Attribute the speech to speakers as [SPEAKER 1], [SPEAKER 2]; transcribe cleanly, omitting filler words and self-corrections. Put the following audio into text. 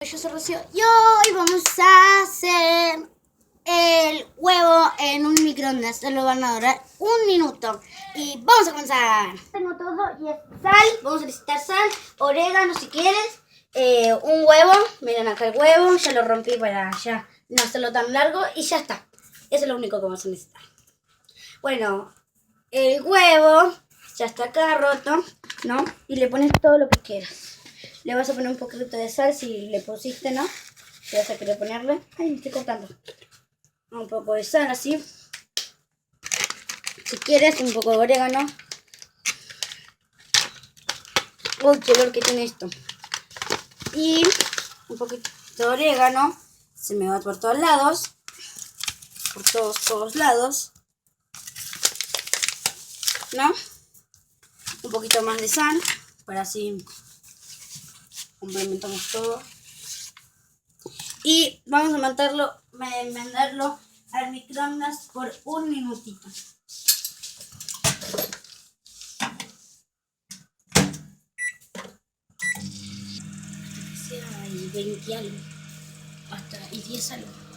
[SPEAKER 1] Yo soy Rocío y hoy vamos a hacer el huevo en un microondas. Se lo van a durar 1 minuto. Y vamos a comenzar. Tengo todo y es sal. Vamos a necesitar sal, orégano si quieres, un huevo. Miren acá el huevo, ya lo rompí para ya no hacerlo tan largo y ya está. Eso es lo único que vamos a necesitar. Bueno, el huevo ya está acá roto, ¿no? Y le pones todo lo que quieras. Le vas a poner un poquito de sal si le pusiste, ¿no? Si vas a querer ponerle. Ay, me estoy cortando. Un poco de sal así. Si quieres, un poco de orégano. Uy, qué olor que tiene esto. Y un poquito de orégano. Se me va por todos lados. Por todos lados. ¿No? Un poquito más de sal. Para así complementamos todo. Y vamos a mandarlo al microondas por 1 minutito. Sea y 20 algo. Hasta y 10 algo.